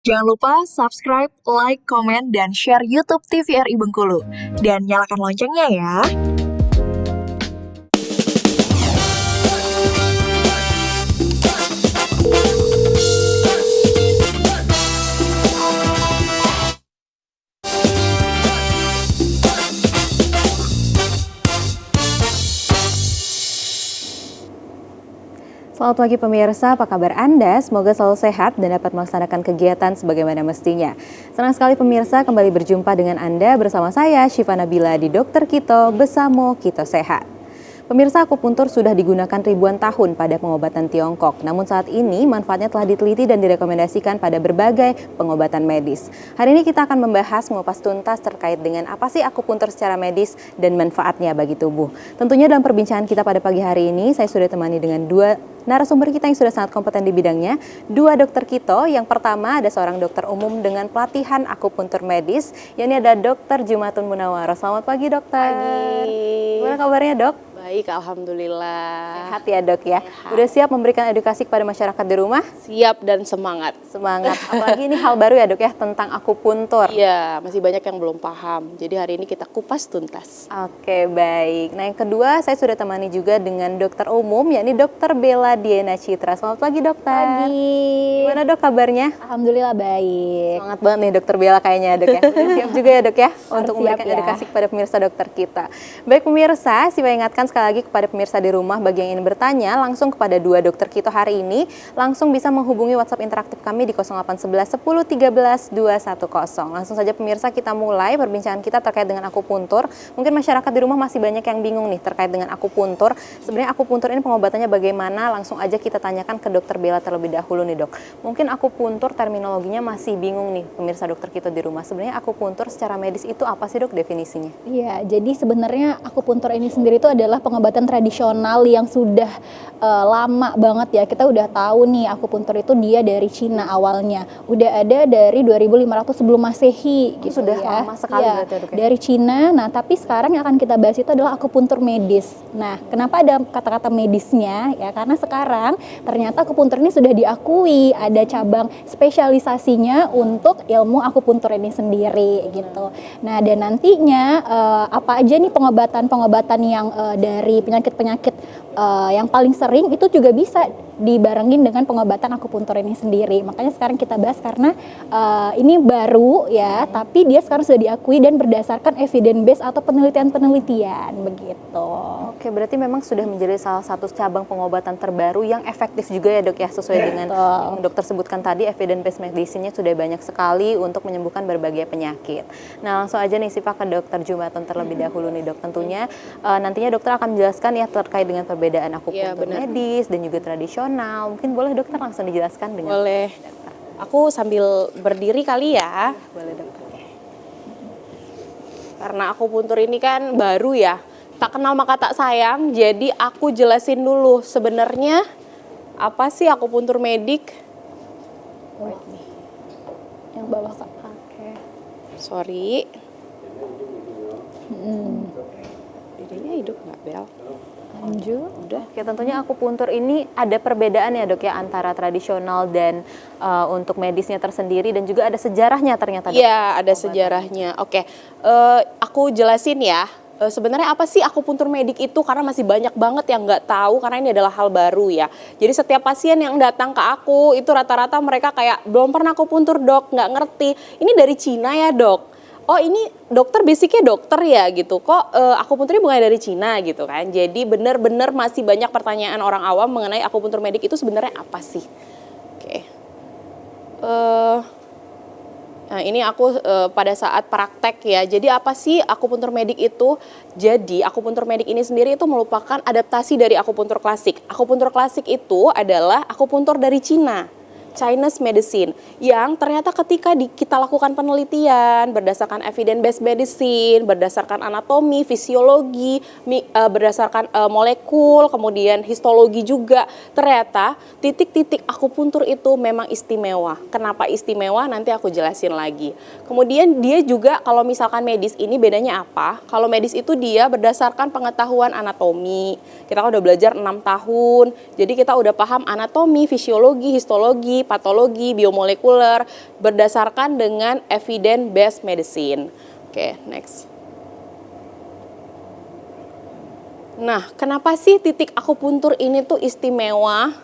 Jangan lupa subscribe, like, komen, dan share YouTube TVRI Bengkulu. Dan nyalakan loncengnya ya. Selamat pagi pemirsa, apa kabar Anda? Semoga selalu sehat dan dapat melaksanakan kegiatan sebagaimana mestinya. Senang sekali pemirsa kembali berjumpa dengan Anda bersama saya Syifa Nabila di Dokter Kito, Besamo Kito Sehat. Pemirsa, akupuntur sudah digunakan ribuan tahun pada pengobatan Tiongkok. Namun saat ini manfaatnya telah diteliti dan direkomendasikan pada berbagai pengobatan medis. Hari ini kita akan membahas mengupas tuntas terkait dengan apa sih akupuntur secara medis dan manfaatnya bagi tubuh. Tentunya dalam perbincangan kita pada pagi hari ini, saya sudah temani dengan dua narasumber kita yang sudah sangat kompeten di bidangnya. Dua dokter Kito. Yang pertama ada seorang dokter umum dengan pelatihan akupuntur medis. Yang ada Dokter Jumatun Munawwaroh. Selamat pagi dokter. Pagi. Gimana kabarnya dok? Baik, alhamdulillah. Sehat ya dok ya. Sehat. Udah siap memberikan edukasi kepada masyarakat di rumah? Siap dan semangat. Semangat. Apalagi ini hal baru ya dok ya tentang akupuntur. Iya, masih banyak yang belum paham. Jadi hari ini kita kupas tuntas. Oke baik. Nah yang kedua saya sudah temani juga dengan dokter umum yakni Dokter Bella Diana Citra. Selamat pagi dokter. Pagi. Gimana dok kabarnya? Alhamdulillah baik. Semangat banget nih dokter Bella kayaknya dok ya. Udah siap juga ya dok ya untuk siap memberikan ya. edukasi kepada pemirsa dokter kita. Baik pemirsa, saya ingatkan sekali lagi kepada pemirsa di rumah bagi yang ingin bertanya langsung kepada dua dokter Kito hari ini, langsung bisa menghubungi WhatsApp interaktif kami di 0811 10 13 210. Langsung saja pemirsa kita mulai perbincangan kita terkait dengan akupuntur. Mungkin masyarakat di rumah masih banyak yang bingung nih terkait dengan akupuntur. Sebenarnya akupuntur ini pengobatannya bagaimana? Langsung aja kita tanyakan ke dokter Bella terlebih dahulu nih dok. Mungkin akupuntur terminologinya masih bingung nih pemirsa dokter Kito di rumah. Sebenarnya akupuntur secara medis itu apa sih dok definisinya? Iya, jadi sebenarnya akupuntur ini sendiri itu adalah pengobatan tradisional yang sudah lama banget ya. Kita udah tahu nih akupuntur itu dia dari Cina awalnya. Udah ada dari 2500 sebelum Masehi gitu Sudah ya. lama sekali Iya, berarti ya, dok ya? dari Cina. Nah, tapi sekarang yang akan kita bahas itu adalah akupuntur medis. Nah, kenapa ada kata-kata medisnya? Ya, karena sekarang ternyata akupuntur ini sudah diakui, ada cabang spesialisasinya untuk ilmu akupuntur ini sendiri gitu. Nah, dan nantinya apa aja nih pengobatan-pengobatan yang dari penyakit-penyakit yang paling sering itu juga bisa dibarengin dengan pengobatan akupuntur ini sendiri. Makanya sekarang kita bahas karena ini baru ya, tapi dia sekarang sudah diakui dan berdasarkan evidence base atau penelitian-penelitian begitu. Oke, berarti memang sudah menjadi salah satu cabang pengobatan terbaru yang efektif juga ya dok ya, sesuai dengan yang dokter sebutkan tadi, evidence based medicine-nya sudah banyak sekali untuk menyembuhkan berbagai penyakit. Nah langsung aja nih Siva ke dokter Jumatun terlebih dahulu nih dok. Tentunya nantinya dokter akan menjelaskan ya terkait dengan perbedaan akupuntur medis dan juga tradisional. Mungkin boleh dokter langsung dijelaskan dengan Boleh. dokter. Aku sambil berdiri kali ya. Boleh dokter. Karena akupuntur ini kan baru ya. Tak kenal maka tak sayang. Jadi aku jelasin dulu sebenarnya apa sih akupuntur medik? Yang bawah Kak. Oke. Sorry. Dirinya hidup nggak Bel? Lanjut. Udah. Oke, tentunya akupuntur ini ada perbedaan ya dok ya antara tradisional dan untuk medisnya tersendiri dan juga ada sejarahnya ternyata dok. Iya, ada sejarahnya. Oke, aku jelasin ya. Sebenarnya apa sih akupuntur medik itu? Karena masih banyak banget yang nggak tahu karena ini adalah hal baru ya. Jadi setiap pasien yang datang ke aku itu rata-rata mereka kayak belum pernah akupuntur dok, nggak ngerti. Ini dari Cina ya dok. Oh ini dokter basicnya dokter ya gitu. Kok akupunturnya bukan dari Cina gitu kan. Jadi benar-benar masih banyak pertanyaan orang awam mengenai akupuntur medik itu sebenarnya apa sih? Oke. Nah ini aku pada saat praktek ya, jadi apa sih akupuntur medik itu? Jadi akupuntur medik ini sendiri itu merupakan adaptasi dari akupuntur klasik. Akupuntur klasik itu adalah akupuntur dari Cina. Chinese medicine yang ternyata ketika kita lakukan penelitian berdasarkan evidence based medicine, berdasarkan anatomi, fisiologi, berdasarkan molekul, kemudian histologi juga, ternyata titik-titik akupuntur itu memang istimewa. Kenapa istimewa? Nanti aku jelasin lagi. Kemudian dia juga kalau misalkan medis ini bedanya apa? Kalau medis itu dia berdasarkan pengetahuan anatomi. Kita kan udah belajar 6 tahun, jadi kita udah paham anatomi, fisiologi, histologi, fisiologi, patologi, biomolekuler berdasarkan dengan evidence based medicine. Oke, next. Nah, kenapa sih titik akupuntur ini tuh istimewa?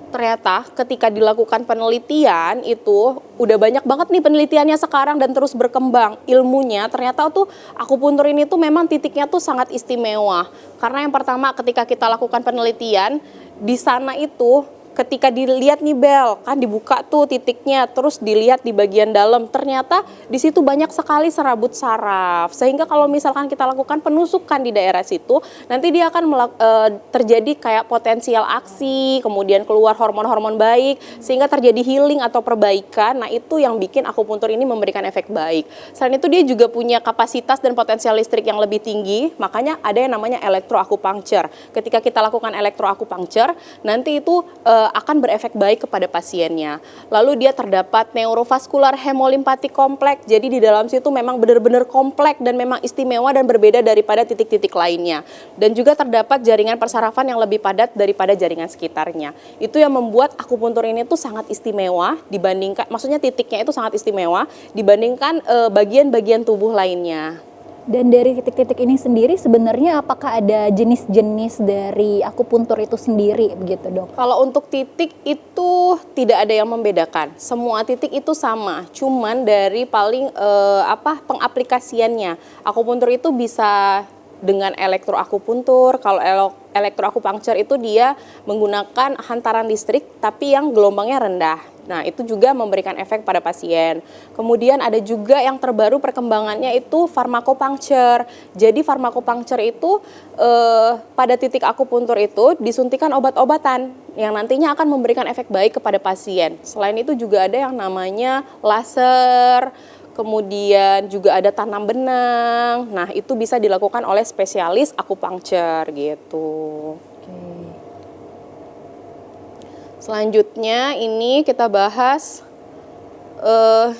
Ternyata ketika dilakukan penelitian itu udah banyak banget nih penelitiannya sekarang dan terus berkembang ilmunya. Ternyata tuh akupuntur ini tuh memang titiknya tuh sangat istimewa. Karena yang pertama ketika kita lakukan penelitian di sana itu ketika dilihat nih Bel, kan dibuka tuh titiknya, terus dilihat di bagian dalam, ternyata di situ banyak sekali serabut saraf. Sehingga kalau misalkan kita lakukan penusukan di daerah situ, nanti dia akan terjadi kayak potensial aksi, kemudian keluar hormon-hormon baik, sehingga terjadi healing atau perbaikan. Nah itu yang bikin akupuntur ini memberikan efek baik. Selain itu dia juga punya kapasitas dan potensial listrik yang lebih tinggi, makanya ada yang namanya elektroakupunktur. Ketika kita lakukan elektroakupunktur, nanti itu akan berefek baik kepada pasiennya. Lalu dia terdapat neurovaskular hemolimpatik kompleks, jadi di dalam situ memang benar-benar kompleks dan memang istimewa dan berbeda daripada titik-titik lainnya. Dan juga terdapat jaringan persarafan yang lebih padat daripada jaringan sekitarnya. Itu yang membuat akupuntur ini tuh sangat istimewa dibandingkan, maksudnya titiknya itu sangat istimewa dibandingkan bagian-bagian tubuh lainnya. Dan dari titik-titik ini sendiri sebenarnya apakah ada jenis-jenis dari akupuntur itu sendiri begitu dok? Kalau untuk titik itu tidak ada yang membedakan. Semua titik itu sama, cuman dari paling pengaplikasiannya. Akupuntur itu bisa dengan elektroakupuntur. Kalau elektroakupunktur itu dia menggunakan hantaran listrik tapi yang gelombangnya rendah. Nah, itu juga memberikan efek pada pasien. Kemudian ada juga yang terbaru perkembangannya itu farmakopunktur. Jadi farmakopunktur itu pada titik akupuntur itu disuntikan obat-obatan yang nantinya akan memberikan efek baik kepada pasien. Selain itu juga ada yang namanya laser, kemudian juga ada tanam benang. Nah, itu bisa dilakukan oleh spesialis akupunktur gitu. Selanjutnya ini kita bahas,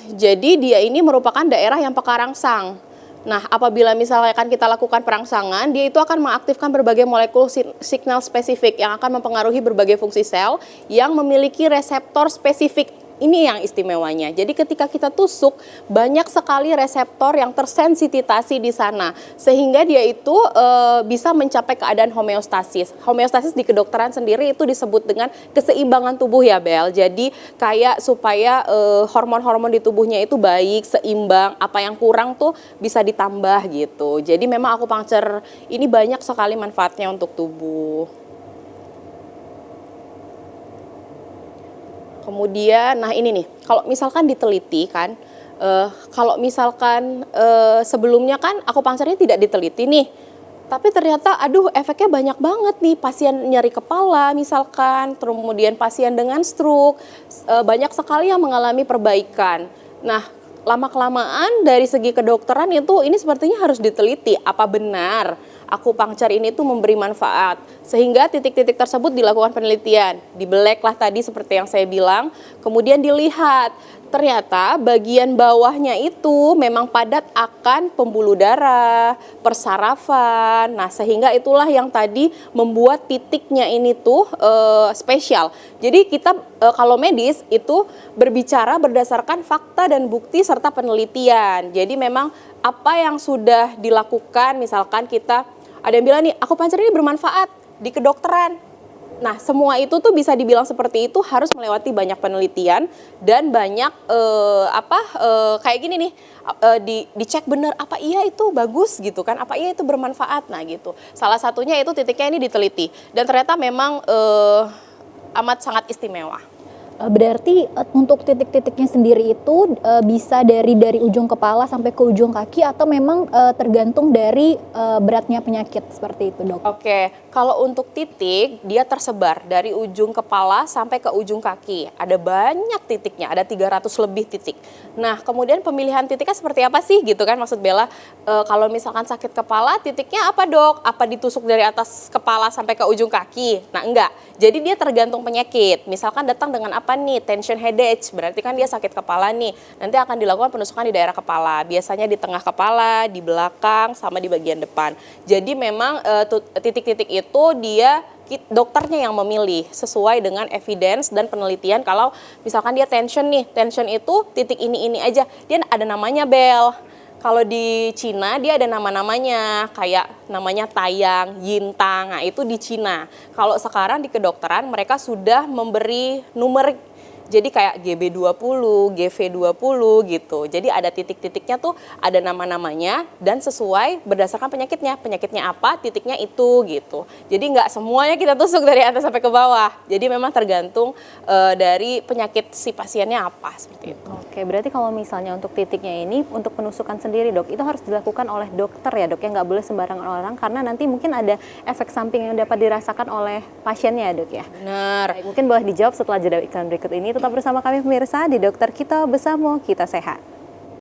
jadi dia ini merupakan daerah yang peka rangsang. Nah, apabila misalnya kan kita lakukan perangsangan, dia itu akan mengaktifkan berbagai molekul signal spesifik yang akan mempengaruhi berbagai fungsi sel yang memiliki reseptor spesifik. Ini yang istimewanya. Jadi ketika kita tusuk, banyak sekali reseptor yang tersensititasi di sana. Sehingga dia itu bisa mencapai keadaan homeostasis. Homeostasis di kedokteran sendiri itu disebut dengan keseimbangan tubuh ya Bel. Jadi kayak supaya hormon-hormon di tubuhnya itu baik, seimbang. Apa yang kurang tuh bisa ditambah gitu. Jadi memang akupunktur ini banyak sekali manfaatnya untuk tubuh. Kemudian, nah ini nih, kalau misalkan diteliti kan, kalau misalkan sebelumnya kan akupunktur ini tidak diteliti nih, tapi ternyata aduh efeknya banyak banget nih, pasien nyeri kepala misalkan, kemudian pasien dengan stroke, banyak sekali yang mengalami perbaikan. Nah, lama-kelamaan dari segi kedokteran itu ini sepertinya harus diteliti, apa benar akupunktur ini tuh memberi manfaat. Sehingga titik-titik tersebut dilakukan penelitian. Dibelek lah tadi seperti yang saya bilang. Kemudian dilihat, ternyata bagian bawahnya itu memang padat akan pembuluh darah, persarafan. Nah, sehingga itulah yang tadi membuat titiknya ini tuh spesial. Jadi kita kalau medis itu berbicara berdasarkan fakta dan bukti serta penelitian. Jadi memang apa yang sudah dilakukan, misalkan kita ada yang bilang nih, akupunktur ini bermanfaat di kedokteran. Nah, semua itu tuh bisa dibilang seperti itu harus melewati banyak penelitian dan banyak kayak gini nih, dicek bener apa iya itu bagus gitu kan, apa iya itu bermanfaat. Nah gitu. Salah satunya itu titiknya ini diteliti dan ternyata memang amat sangat istimewa. Berarti untuk titik-titiknya sendiri itu bisa dari ujung kepala sampai ke ujung kaki atau memang tergantung dari beratnya penyakit seperti itu dok? Oke, kalau untuk titik dia tersebar dari ujung kepala sampai ke ujung kaki. Ada banyak titiknya, ada 300 lebih titik. Nah kemudian pemilihan titiknya seperti apa sih gitu kan maksud Bella? Kalau misalkan sakit kepala titiknya apa dok? Apa ditusuk dari atas kepala sampai ke ujung kaki? Nah enggak, jadi dia tergantung penyakit. Misalkan datang dengan apa apa nih? Tension headache, berarti kan dia sakit kepala nih. Nanti akan dilakukan penusukan di daerah kepala, biasanya di tengah kepala, di belakang, sama di bagian depan. Jadi memang titik-titik itu dia dokternya yang memilih sesuai dengan evidence dan penelitian. Kalau misalkan dia tension nih, tension itu titik ini aja, dia ada namanya Bel. Kalau di Cina dia ada nama-namanya, kayak namanya Tayang, Yintang, nah itu di Cina. Kalau sekarang di kedokteran mereka sudah memberi numerik. Jadi kayak GB20, GV20 gitu. Jadi ada titik-titiknya tuh, ada nama-namanya dan sesuai berdasarkan penyakitnya. Penyakitnya apa, titiknya itu gitu. Jadi nggak semuanya kita tusuk dari atas sampai ke bawah. Jadi memang tergantung dari penyakit si pasiennya apa, seperti itu. Oke, berarti kalau misalnya untuk titiknya ini, untuk penusukan sendiri dok, itu harus dilakukan oleh dokter ya dok, yang nggak boleh sembarangan orang, karena nanti mungkin ada efek samping yang dapat dirasakan oleh pasiennya dok ya? Benar. Baik, mungkin boleh dijawab setelah jeda iklan berikut ini. Tetap bersama kami pemirsa di Dokter Kita Bersamo Kita Sehat.